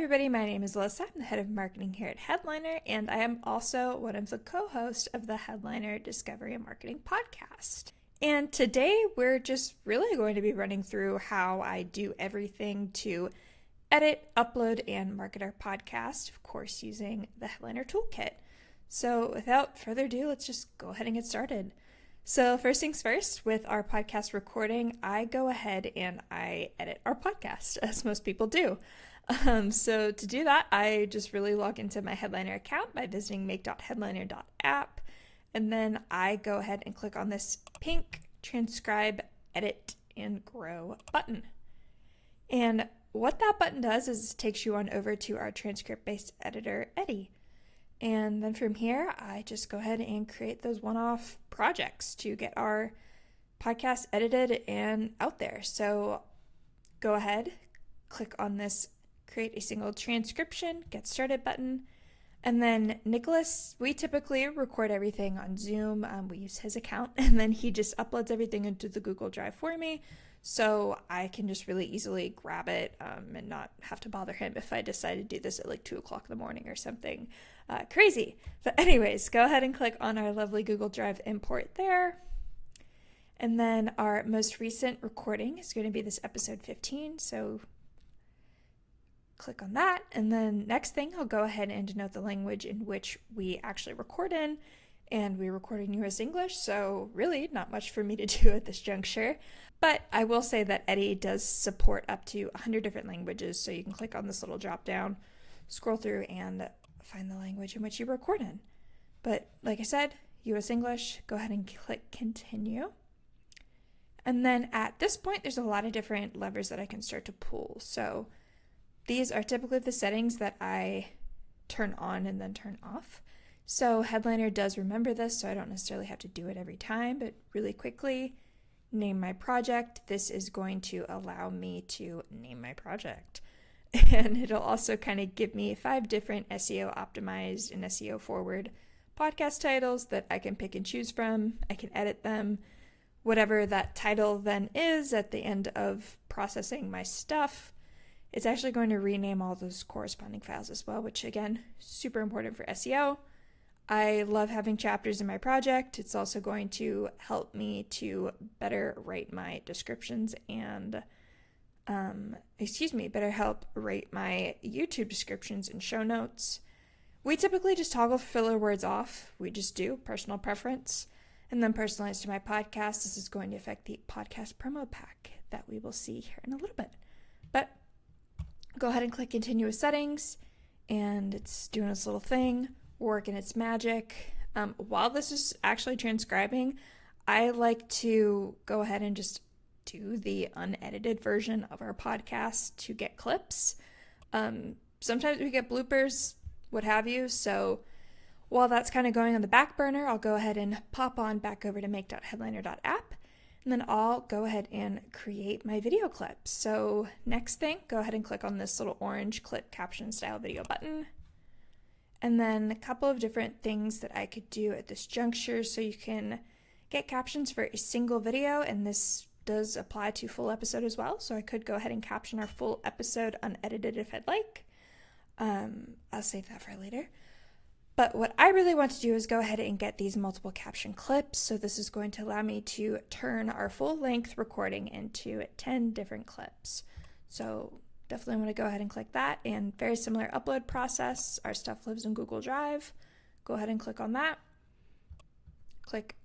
everybody, my name is Elissa. I'm the head of marketing here at Headliner, and I am also one of the co-hosts of the Headliner Discovery and Marketing podcast. And today we're just really going to be running through how I do everything to edit, upload, and market our podcast, of course, using the Headliner Toolkit. So without further ado, let's just go ahead and get started. So first things first, with our podcast recording, I go ahead and I edit our podcast, as most people do. So to do that, I just really log into my Headliner account by visiting make.headliner.app, and then I go ahead and click on this pink transcribe, edit, and grow button. And what that button does is it takes you on over to our transcript-based editor, Eddie. And then from here, I just go ahead and create those one-off projects to get our podcast edited and out there. So go ahead, click on this create a single transcription, get started button. And then Nicholas, we typically record everything on Zoom. We use his account, and then he just uploads everything into the Google Drive for me. So I can just really easily grab it and not have to bother him if I decide to do this at like 2 o'clock in the morning or something crazy. But anyways, go ahead and click on our lovely Google Drive import there. And then our most recent recording is going to be this episode 15. So click on that. And then next thing, I'll go ahead and denote the language in which we actually record in. And we record in US English, so really not much for me to do at this juncture. But I will say that Eddie does support up to 100 different languages, so you can click on this little drop down, scroll through, and find the language in which you record in. But like I said, US English, go ahead and click continue. And then at this point, there's a lot of different levers that I can start to pull. So these are typically the settings that I turn on and then turn off. So Headliner does remember this, so I don't necessarily have to do it every time, but really quickly, name my project. This is going to allow me to name my project. And it'll also kind of give me 5 different SEO optimized and SEO forward podcast titles that I can pick and choose from. I can edit them. Whatever that title then is at the end of processing my stuff, it's actually going to rename all those corresponding files as well, which again, super important for SEO. I love having chapters in my project. It's also going to help me to better write my descriptions and, better help write my YouTube descriptions and show notes. We typically just toggle filler words off. We just do personal preference. And then personalized to my podcast, this is going to affect the podcast promo pack that we will see here in a little bit. But go ahead and click continue with settings, and it's doing its little thing, working its magic. While this is actually transcribing, I like to go ahead and just do the unedited version of our podcast to get clips. Sometimes we get bloopers, what have you. So while that's kind of going on the back burner, I'll go ahead and pop on back over to make.headliner.app. And then I'll go ahead and create my video clips. So next thing, go ahead and click on this little orange clip caption style video button. And then a couple of different things that I could do at this juncture. So you can get captions for a single video, and this does apply to full episode as well. So I could go ahead and caption our full episode unedited if I'd like. I'll save that for later. But what I really want to do is go ahead and get these multiple caption clips. So this is going to allow me to turn our full length recording into 10 different clips. So definitely want to go ahead and click that. And very similar upload process. Our stuff lives in Google Drive. Go ahead and click on that. Click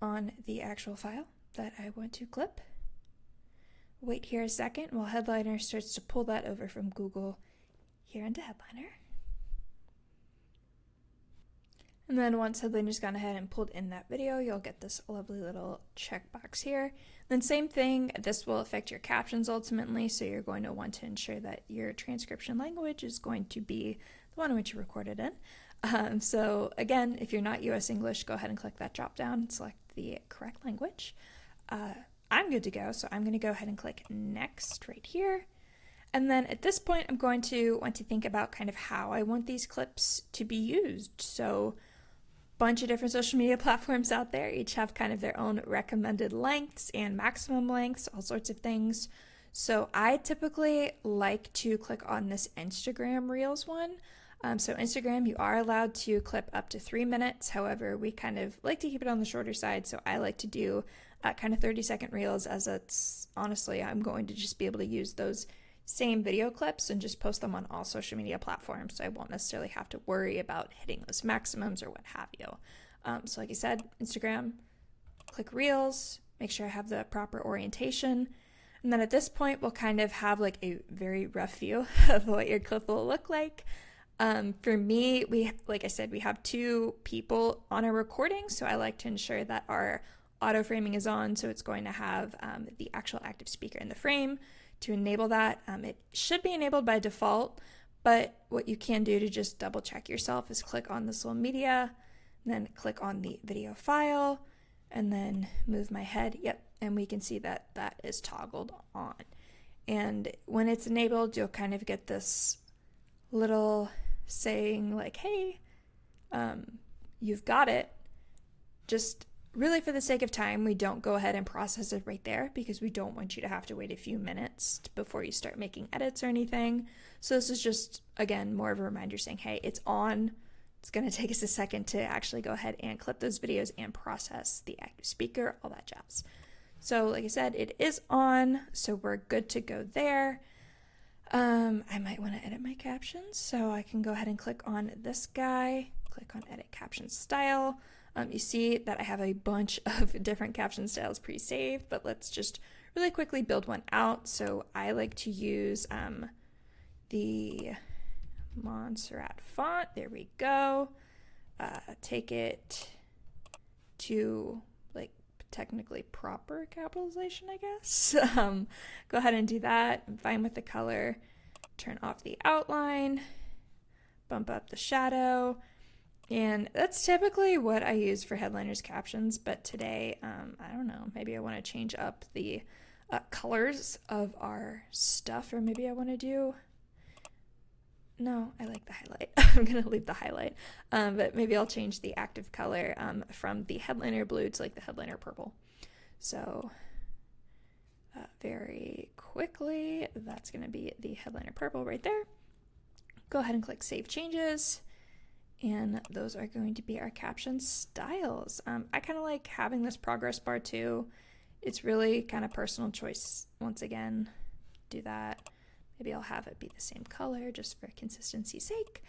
on the actual file that I want to clip. Wait here a second while Headliner starts to pull that over from Google here into Headliner. And then once Headliner's gone ahead and pulled in that video, you'll get this lovely little checkbox here. Then same thing, this will affect your captions ultimately, so you're going to want to ensure that your transcription language is going to be the one in which you recorded in. So again, if you're not US English, go ahead and click that drop down and select the correct language. I'm good to go, so I'm going to go ahead and click next right here. And then at this point, I'm going to want to think about kind of how I want these clips to be used. So bunch of different social media platforms out there. Each have kind of their own recommended lengths and maximum lengths, all sorts of things. So I typically like to click on this Instagram Reels one. So Instagram, you are allowed to clip up to 3 minutes. However, we kind of like to keep it on the shorter side. So I like to do kind of 30-second reels, as it's honestly, I'm going to just be able to use those same video clips and just post them on all social media platforms. So I won't necessarily have to worry about hitting those maximums or what have you. So like I said, Instagram, click reels, make sure I have the proper orientation. And then at this point, we'll kind of have like a very rough view of what your clip will look like. For me, like I said, we have 2 people on our recording, so I like to ensure that our auto framing is on, so it's going to have the actual active speaker in the frame. To enable that, it should be enabled by default, but what you can do to just double check yourself is click on this little media, and then click on the video file, and then move my head. Yep, and we can see that that is toggled on. And when it's enabled, you'll kind of get this little saying like, hey, you've got it. Just really for the sake of time, we don't go ahead and process it right there because we don't want you to have to wait a few minutes before you start making edits or anything. So this is just, again, more of a reminder saying, hey, it's on. It's going to take us a second to actually go ahead and clip those videos and process the active speaker, all that jazz. So like I said, it is on, so we're good to go there. I might want to edit my captions, so I can go ahead and click on this guy, click on edit caption style. You see that I have a bunch of different caption styles pre-saved, but let's just really quickly build one out. So I like to use the Montserrat font. There we go. Take it to like technically proper capitalization, I guess. Go ahead and do that. I'm fine with the color. Turn off the outline, bump up the shadow. And that's typically what I use for headliners captions, but today, I don't know, maybe I want to change up the colors of our stuff, or maybe I want to do, no, I like the highlight. I'm going to leave the highlight, but maybe I'll change the active color from the headliner blue to like the headliner purple. So very quickly, that's going to be the headliner purple right there. Go ahead and click Save Changes. And those are going to be our caption styles. I kind of like having this progress bar too. It's really kind of personal choice. Once again, do that. Maybe I'll have it be the same color just for consistency's sake.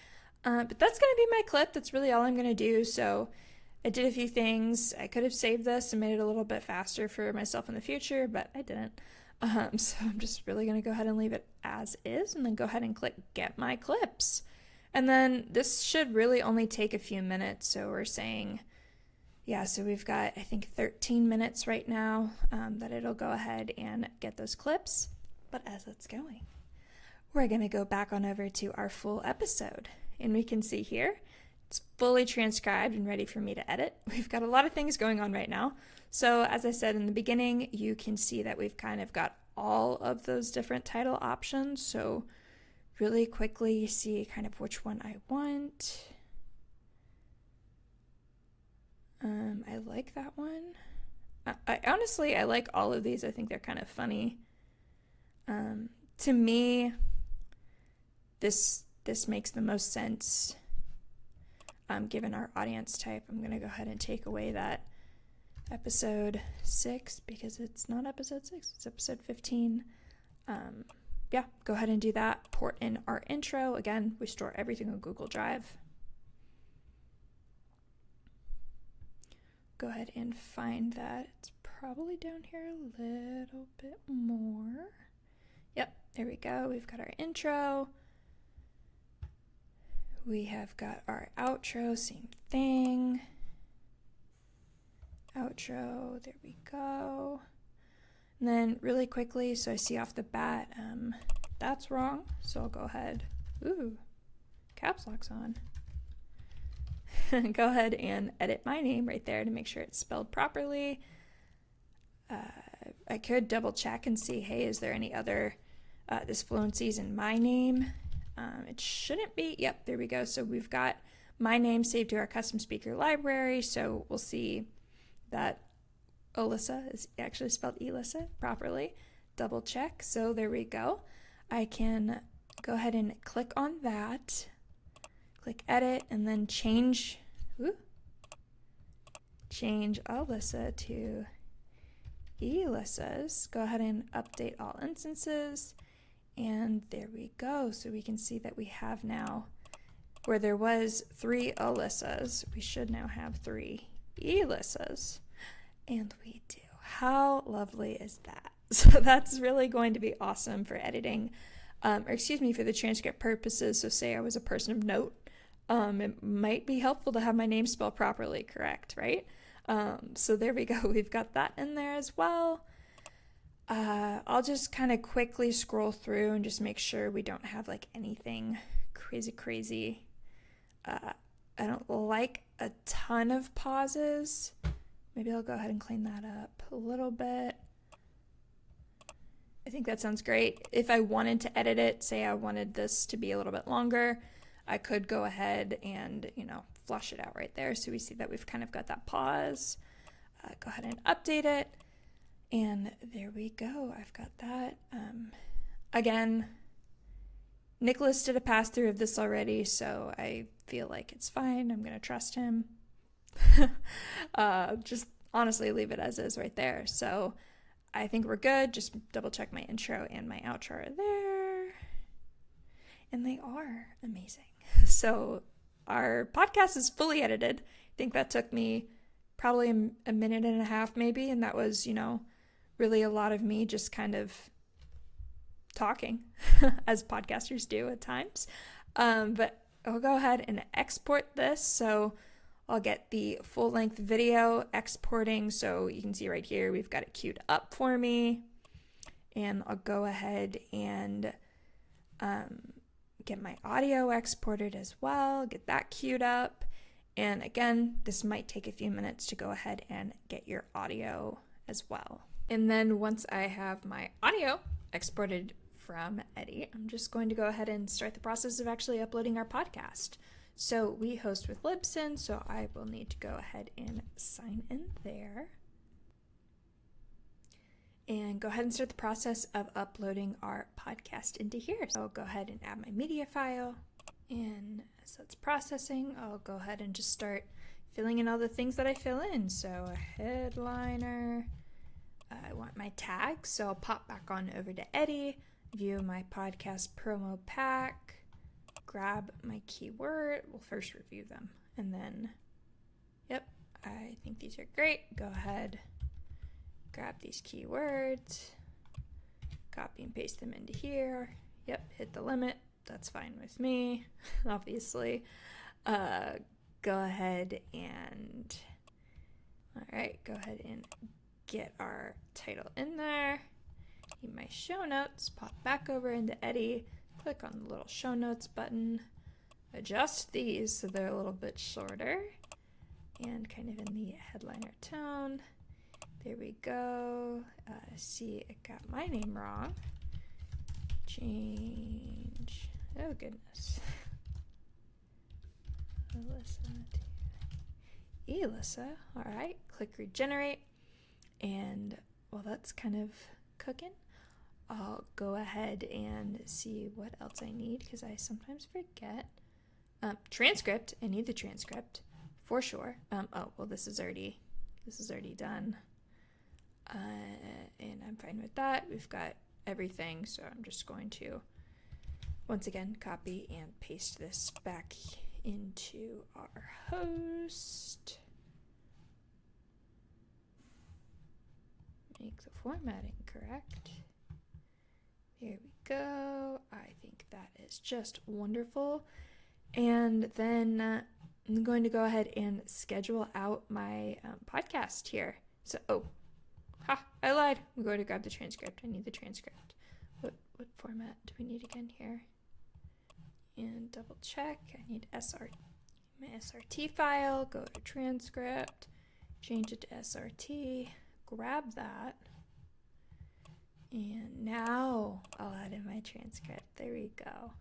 But that's going to be my clip. That's really all I'm going to do. So I did a few things. I could have saved this and made it a little bit faster for myself in the future, but I didn't. So I'm just really going to go ahead and leave it as is and then go ahead and click Get My Clips. And then this should really only take a few minutes. So we're saying, yeah, so we've got, I think, 13 minutes right now that it'll go ahead and get those clips. But as it's going, we're going to go back on over to our full episode. And we can see here, it's fully transcribed and ready for me to edit. We've got a lot of things going on right now. So as I said in the beginning, you can see that we've kind of got all of those different title options. So really quickly, you see kind of which one I want. I like that one. I honestly, I like all of these. I think they're kind of funny. To me, this makes the most sense given our audience type. I'm going to go ahead and take away that episode 6 because it's not episode 6, it's episode 15. Yeah, go ahead and do that. Port in our intro. Again, we store everything on Google Drive. Go ahead and find that. It's probably down here a little bit more. Yep, there we go. We've got our intro. We have got our outro, same thing. Outro, there we go. And then really quickly, so I see off the bat, that's wrong. So I'll go ahead, caps lock's on. Go ahead and edit my name right there to make sure it's spelled properly. I could double check and see, hey, is there any other disfluencies in my name? It shouldn't be. Yep, there we go. So we've got my name saved to our custom speaker library. So we'll see that Elissa is actually spelled Elissa properly. double check. So there we go. I can go ahead and click on that, click edit, and then change Elissa to Elissa's. Go ahead and update all instances, and there we go. So we can see that we have now, where there was 3 Elissas, we should now have 3 Elissas, and we do. How lovely is that? So that's really going to be awesome for editing, for the transcript purposes. So say I was a person of note, it might be helpful to have my name spelled properly, correct, right? So there we go. We've got that in there as well. I'll just kind of quickly scroll through and just make sure we don't have like anything crazy. I don't like a ton of pauses. Maybe I'll go ahead and clean that up a little bit. I think that sounds great. If I wanted to edit it, say I wanted this to be a little bit longer, I could go ahead and, flush it out right there. So we see that we've kind of got that pause. Go ahead and update it. And there we go. I've got that. Again, Nicholas did a pass through of this already, so I feel like it's fine. I'm going to trust him. Just honestly leave it as is right there. So I think we're good. Just double check my intro and my outro are there. And they are amazing. So our podcast is fully edited. I think that took me probably a minute and a half maybe. And that was, really a lot of me just kind of talking as podcasters do at times. But I'll go ahead and export this. So I'll get the full length video exporting. So you can see right here, we've got it queued up for me. And I'll go ahead and get my audio exported as well, get that queued up. And again, this might take a few minutes to go ahead and get your audio as well. And then once I have my audio exported from Eddie, I'm just going to go ahead and start the process of actually uploading our podcast. So we host with Libsyn, so I will need to go ahead and sign in there. And go ahead and start the process of uploading our podcast into here. So I'll go ahead and add my media file. And as that's processing, I'll go ahead and just start filling in all the things that I fill in. So a headliner, I want my tags, so I'll pop back on over to Eddie, view my podcast promo pack, grab my keyword. We'll first review them. And then, yep, I think these are great. Go ahead, grab these keywords, copy and paste them into here. Yep, hit the limit. That's fine with me, obviously. Go ahead and, all right, go ahead and get our title in there. In my show notes, pop back over into Eddie, click on the little show notes button, adjust these so they're a little bit shorter and kind of in the headliner tone. There we go. See, it got my name wrong. Change. Oh, goodness. Elissa. All right. Click regenerate. And while that's kind of cooking, I'll go ahead and see what else I need because I sometimes forget. Transcript. I need the transcript for sure. Oh, well, this is already done. And I'm fine with that. We've got everything, so I'm just going to once again copy and paste this back into our host. Make the formatting correct. There we go. I think that is just wonderful. And then I'm going to go ahead and schedule out my podcast here. So, I lied. I'm going to grab the transcript. I need the transcript. What format do we need again here? And double check. I need my SRT file. Go to transcript. Change it to SRT. Grab that. And now I'll add in my transcript. There we go.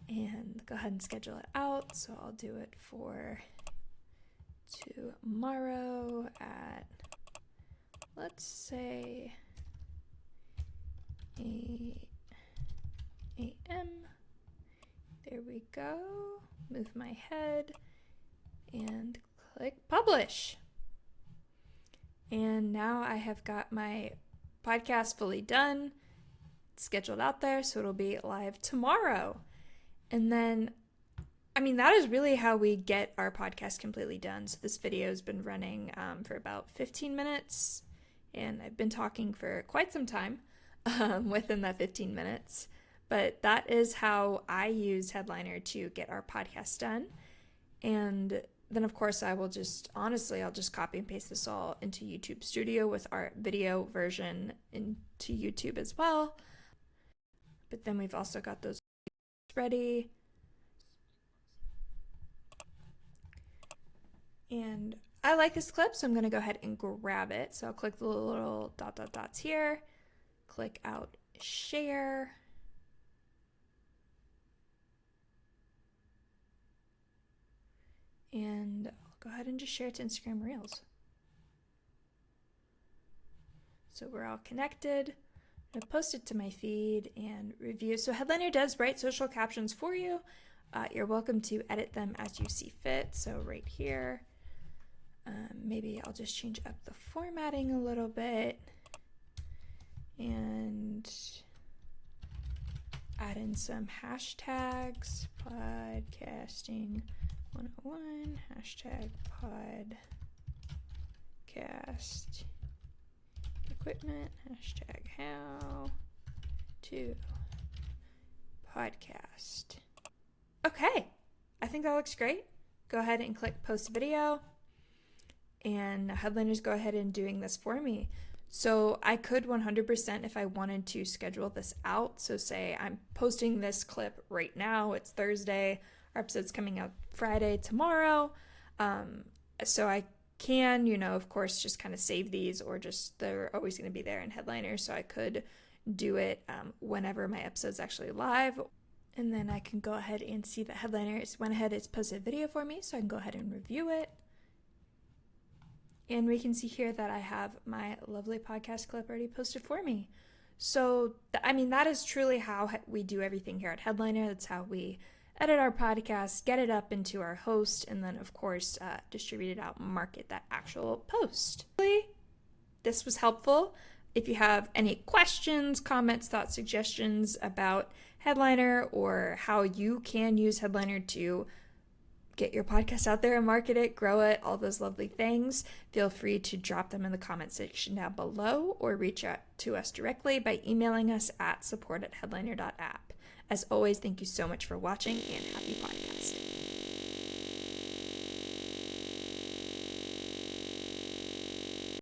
And go ahead and schedule it out. So I'll do it for tomorrow at, let's say, go. Move my head and click publish. And now I have got my podcast fully done, scheduled out there, so it'll be live tomorrow. And then, that is really how we get our podcast completely done. So this video has been running for about 15 minutes, and I've been talking for quite some time within that 15 minutes. But that is how I use Headliner to get our podcast done. And then, of course, I'll just copy and paste this all into YouTube Studio with our video version into YouTube as well. But then we've also got those ready. And I like this clip, so I'm going to go ahead and grab it. So I'll click the little dots here, click out share. And I'll go ahead and just share it to Instagram Reels. So we're all connected. I'm going to post it to my feed and review. So Headliner does write social captions for you. You're welcome to edit them as you see fit. So right here, maybe I'll just change up the formatting a little bit and add in some hashtags, podcasting 101, hashtag podcast equipment, hashtag how to podcast. Okay, I think that looks great. Go ahead and click post video, and Headliner's go ahead and doing this for me. So I could 100% if I wanted to schedule this out. So say I'm posting this clip right now, it's Thursday, our episode's coming out Friday tomorrow. So I can, of course, just kind of save these, or just they're always going to be there in Headliner. So I could do it whenever my episode's actually live. And then I can go ahead and see that Headliner went ahead, it's posted a video for me, so I can go ahead and review it. And we can see here that I have my lovely podcast clip already posted for me. So, that is truly how we do everything here at Headliner. That's how we edit our podcast, get it up into our host, and then, of course, distribute it out, market that actual post. This was helpful. If you have any questions, comments, thoughts, suggestions about Headliner or how you can use Headliner to get your podcast out there and market it, grow it, all those lovely things, feel free to drop them in the comment section down below or reach out to us directly by emailing us at support@headliner.app. As always, thank you so much for watching and happy podcasting.